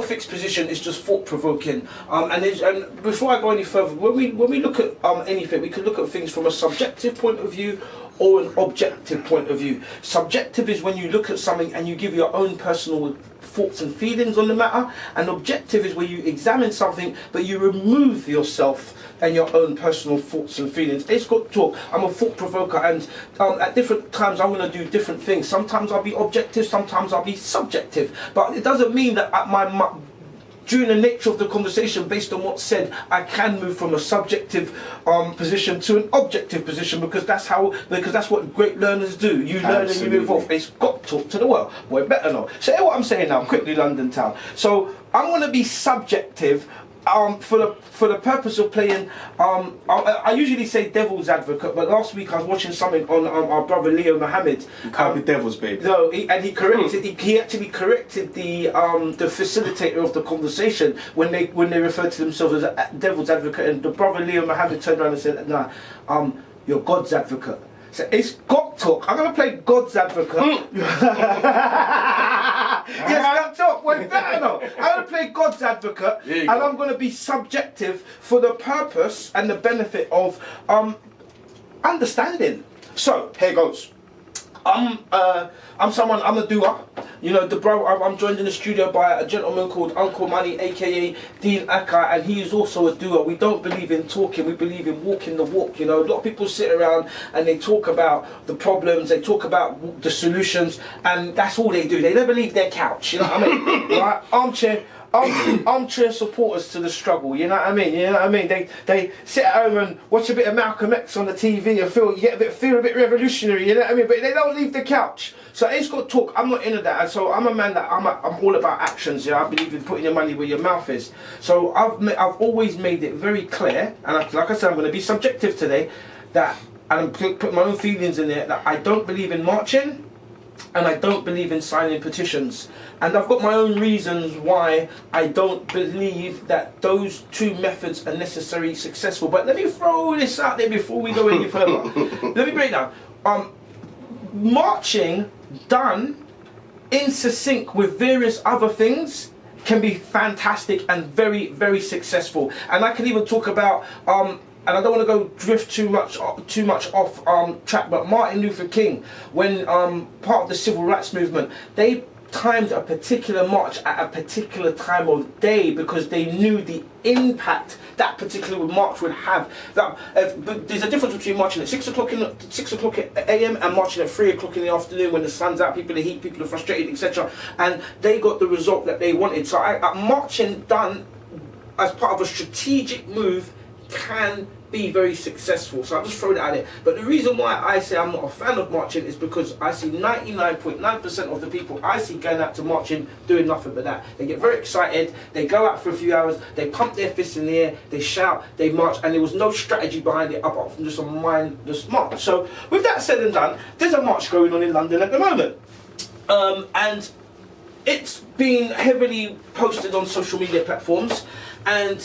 fixed position. It's just thought-provoking. And before I go any further, when we look at anything, we can look at things from a subjective point of view or an objective point of view. Subjective is when you look at something and you give your own personal thoughts and feelings on the matter, and objective is where you examine something but you remove yourself and your own personal thoughts and feelings. It's got talk. I'm a thought provoker, and at different times I'm going to do different things. Sometimes I'll be objective, sometimes I'll be subjective, but it doesn't mean that at during the nature of the conversation, based on what's said, I can move from a subjective position to an objective position, because that's what great learners do. You learn and you move off. It's got to talk to the world. Boy, better know. So hear what I'm saying now, quickly, London Town. So I'm going to be subjective for the purpose of playing. I usually say devil's advocate, but last week I was watching something on our brother Leo Mohammed. You can't be devil's baby. No, he corrected. He actually corrected the facilitator of the conversation when they referred to themselves as a devil's advocate, and the brother Leo Mohammed turned around and said, "Nah, you're God's advocate." So it's God talk. I'm gonna play God's advocate. Yes, God talk. Well, better know. I'm gonna play God's advocate, and I'm gonna be subjective for the purpose and the benefit of understanding. So here goes. I'm a doer. You know, I'm joined in the studio by a gentleman called Uncle Money, aka Dean Okai, and he is also a doer. We don't believe in talking, we believe in walking the walk. You know, a lot of people sit around and they talk about the problems, they talk about the solutions, and that's all they do. They never leave their couch. You know what I mean? Right? Armchair supporters to the struggle, you know what I mean? You know what I mean? They sit at home and watch a bit of Malcolm X on the TV and feel a bit revolutionary, you know what I mean? But they don't leave the couch. So it's got talk. I'm not into that. And so I'm a man that I'm all about actions. You know, I believe in putting your money where your mouth is. So I've always made it very clear, and like I said, I'm going to be subjective today, and I'm put my own feelings in there, that I don't believe in marching. And I don't believe in signing petitions. And I've got my own reasons why I don't believe that those two methods are necessarily successful. But let me throw this out there before we go any further. Let me break down. Marching done in sync with various other things can be fantastic and very, very successful. And I can even talk about and I don't want to go drift too much off track, but Martin Luther King, when part of the civil rights movement, they timed a particular march at a particular time of day because they knew the impact that particular march would have. But there's a difference between marching at 6 o'clock a.m. and marching at 3 o'clock in the afternoon when the sun's out, people are heat, people are frustrated, etc. And they got the result that they wanted. So marching done as part of a strategic move can be very successful. So I'll just throw that out there. But the reason why I say I'm not a fan of marching is because I see 99.9% of the people I see going out to marching doing nothing but that. They get very excited, they go out for a few hours, they pump their fists in the air, they shout, they march, and there was no strategy behind it apart from just a mindless march. So with that said and done, there's a march going on in London at the moment. And it's been heavily posted on social media platforms, and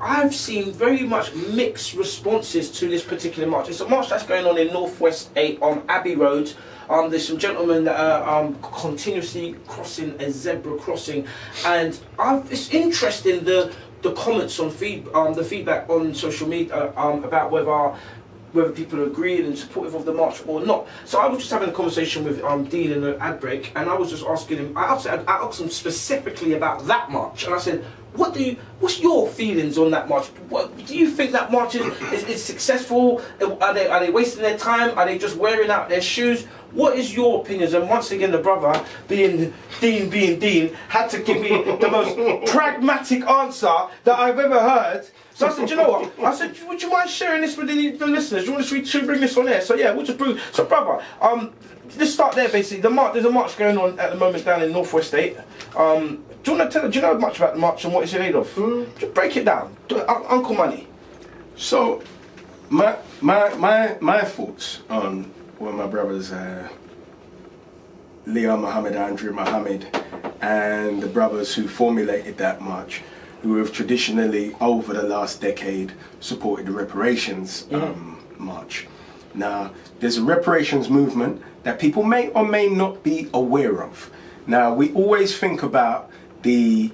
I've seen very much mixed responses to this particular march. It's a march that's going on in Northwest 8 on Abbey Road. There's some gentlemen that are continuously crossing a zebra crossing, and it's interesting the comments on the feedback on social media about whether people are agreeing and supportive of the march or not. So I was just having a conversation with Dean in the ad break, and I was just asking him. I asked him specifically about that march, and I said, what's your feelings on that march? What do you think that march is successful? Are they wasting their time? Are they just wearing out their shoes? What is your opinions? And once again, the brother, being Dean, had to give me the most pragmatic answer that I've ever heard. So I said, you know what? I said, would you mind sharing this with the listeners? Do you want to bring this on air? So yeah, we'll just bring. So brother, let's start there. Basically, there's a march going on at the moment down in Northwest 8. Do you know much about the march and what it's made of? Just break it down. Uncle Money. So, my thoughts on what my brothers, Leo Mohammed, Andrew Mohammed, and the brothers who formulated that march, who have traditionally, over the last decade, supported the reparations march. Now, there's a reparations movement that people may or may not be aware of. Now, we always think about the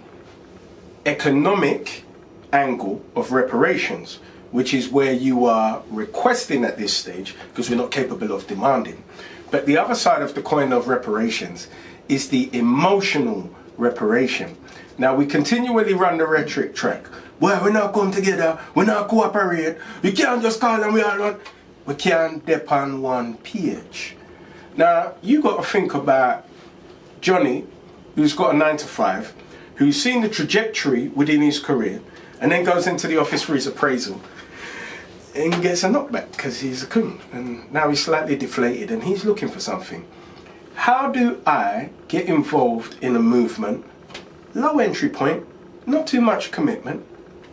economic angle of reparations, which is where you are requesting at this stage because we're not capable of demanding. But the other side of the coin of reparations is the emotional reparation. Now, we continually run the rhetoric track. Well, we're not come together, we're not cooperate, you can't just call them, we can't depend on one page. Now, you got to think about Johnny, who's got a 9 to 5, who's seen the trajectory within his career, and then goes into the office for his appraisal, and gets a knockback because he's a coon, and now he's slightly deflated, and he's looking for something. How do I get involved in a movement? Low entry point, not too much commitment,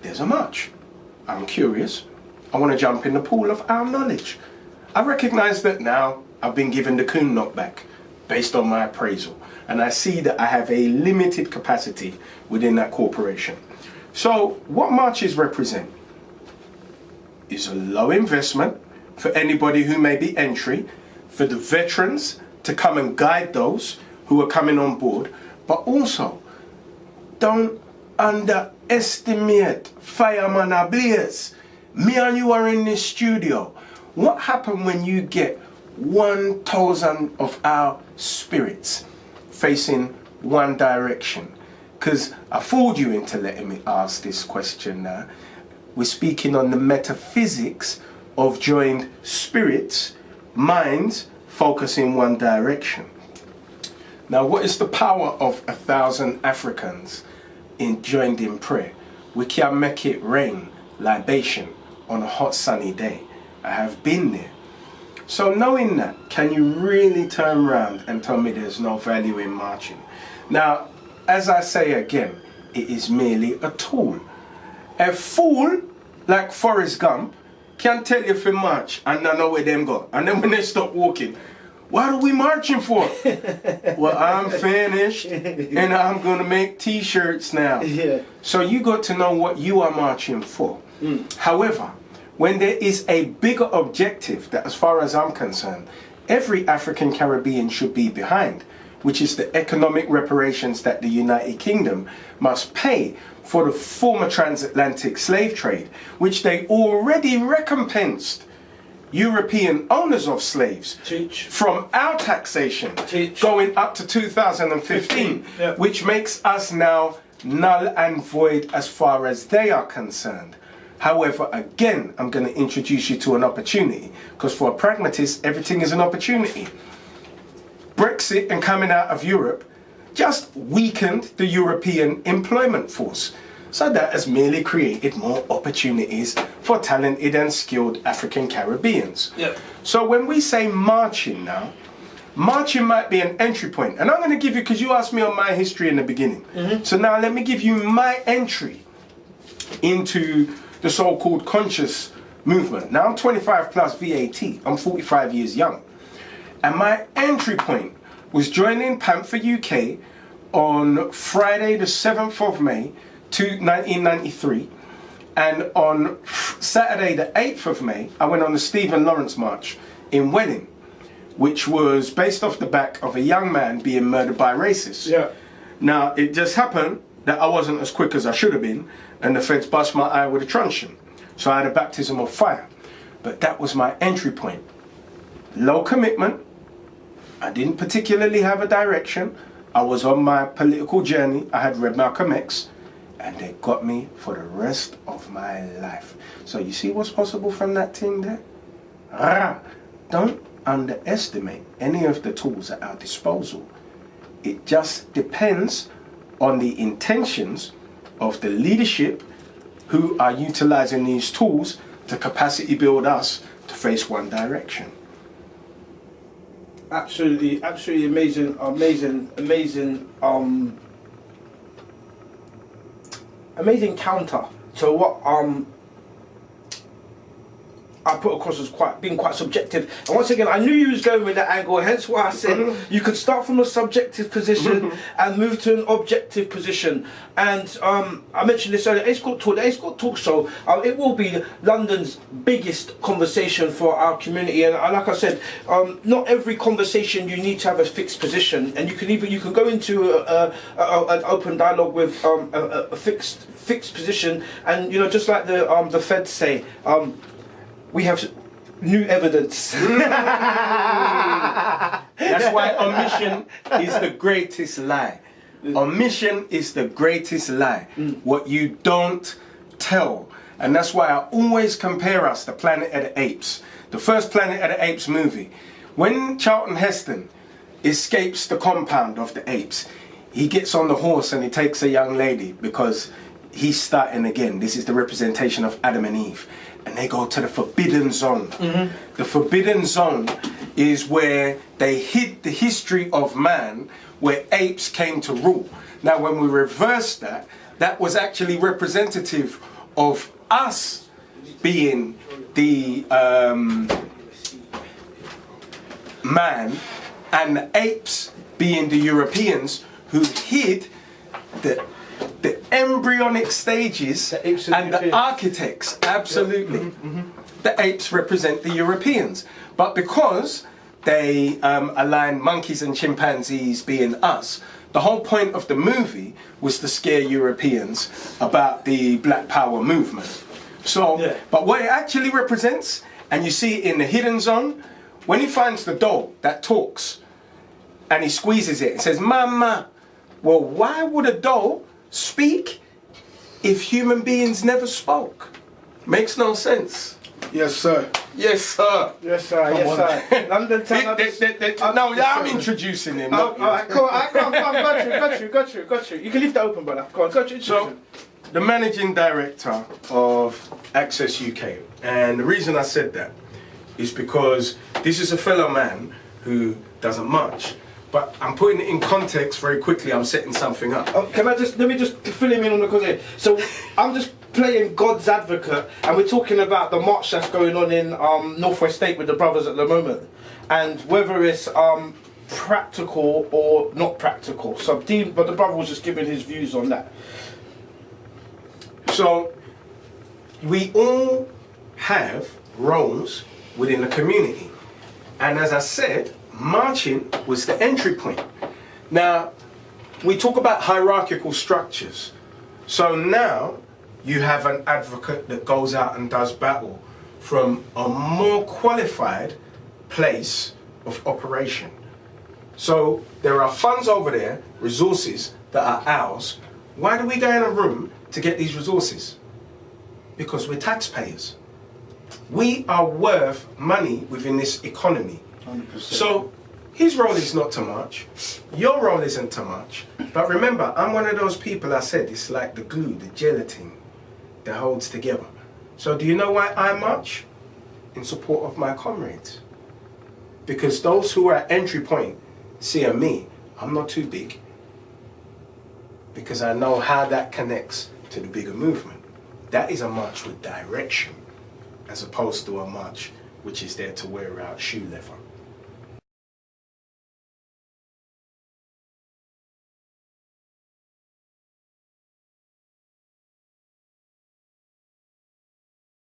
there's a march. I'm curious, I want to jump in the pool of our knowledge. I recognize that now I've been given the coon knockback based on my appraisal, and I see that I have a limited capacity within that corporation. So what marches represent is a low investment for anybody who may be entry, for the veterans to come and guide those who are coming on board, but also don't underestimate Fireman Ablaze. Me and you are in this studio. What happened when you get 1,000 of our spirits facing one direction? Because I fooled you into letting me ask this question now. We're speaking on the metaphysics of joined spirits, minds focusing one direction. Now, what is the power of 1,000 Africans joined in prayer? We can make it rain, libation, on a hot sunny day. I have been there. So knowing that, can you really turn around and tell me there's no value in marching? Now, as I say again, it is merely a tool. A fool, like Forrest Gump, can tell you if you march and I know where them go. And then when they stop walking, what are we marching for? Well, I'm finished and I'm going to make t-shirts now. Yeah. So you got to know what you are marching for. However, when there is a bigger objective that, as far as I'm concerned, every African Caribbean should be behind, which is the economic reparations that the United Kingdom must pay for the former transatlantic slave trade, which they already recompensed European owners of slaves from our taxation going up to 2015, which makes us now null and void as far as they are concerned. However, again, I'm going to introduce you to an opportunity, because for a pragmatist, everything is an opportunity. Brexit and coming out of Europe just weakened the European employment force. So that has merely created more opportunities for talented and skilled African Caribbeans. Yep. So when we say marching now, marching might be an entry point. And I'm going to give you, because you asked me on my history in the beginning. So now let me give you my entry into the so-called conscious movement. Now I'm 25 plus VAT. I'm 45 years young. And my entry point was joining Panther UK on Friday the 7th of May, 1993, and on Saturday the 8th of May I went on the Stephen Lawrence March in Welling, which was based off the back of a young man being murdered by racists. Yeah. Now it just happened that I wasn't as quick as I should have been, and the feds bust my eye with a truncheon, so I had a baptism of fire. But that was my entry point. Low commitment. I didn't particularly have a direction. I was on my political journey. I had read Malcolm X, and they got me for the rest of my life. So you see what's possible from that thing there? Don't underestimate any of the tools at our disposal. It just depends on the intentions of the leadership who are utilizing these tools to capacity build us to face one direction. Absolutely, absolutely amazing counter to what I put across as being quite subjective. And once again, I knew you was going with that angle, hence why I said you could start from a subjective position and move to an objective position. And I mentioned this earlier, the Ace Court Talk Show, it will be London's biggest conversation for our community. And like I said, not every conversation you need to have a fixed position, and you can go into an open dialogue with a fixed position, and just like the Feds say, we have new evidence. That's why omission is the greatest lie. Omission is the greatest lie. What you don't tell. And that's why I always compare us to Planet of the Apes. The first Planet of the Apes movie. When Charlton Heston escapes the compound of the apes, he gets on the horse and he takes a young lady because he's starting again. This is the representation of Adam and Eve. And they go to the Forbidden Zone. The Forbidden Zone is where they hid the history of man, where apes came to rule. Now, when we reverse that, that was actually representative of us being the man, and the apes being the Europeans who hid the embryonic stages and the architects. Absolutely. The apes represent the Europeans. But because they align monkeys and chimpanzees being us, the whole point of the movie was to scare Europeans about the Black Power movement. So, but what it actually represents, and you see it in the Hidden Zone, when he finds the doll that talks, and he squeezes it and says, "Mama," well, why would a doll speak if human beings never spoke? Makes no sense. Yes, sir. Yes, sir. Yes, sir. Yes, sir. London Town. No, I'm introducing him. All right, cool. Got you. You can leave that open, brother. Go on, got you. So, the managing director of Access UK, and the reason I said that is because this is a fellow man who doesn't much. But I'm putting it in context very quickly. I'm setting something up. Let me just fill him in on the cause. So I'm just playing God's advocate, and we're talking about the march that's going on in Northwest State with the brothers at the moment, and whether it's practical or not practical. So but the brother was just giving his views on that. So we all have roles within the community, and as I said, marching was the entry point. Now, we talk about hierarchical structures. So now you have an advocate that goes out and does battle from a more qualified place of operation. So there are funds over there, resources that are ours. Why do we go in a room to get these resources? Because we're taxpayers. We are worth money within this economy. 100%. So his role is not too much, your role isn't too much, but remember, I'm one of those people, I said, it's like the glue, the gelatin that holds together. So do you know why I march? In support of my comrades. Because those who are at entry point see me, I'm not too big, because I know how that connects to the bigger movement. That is a march with direction, as opposed to a march which is there to wear out shoe leather.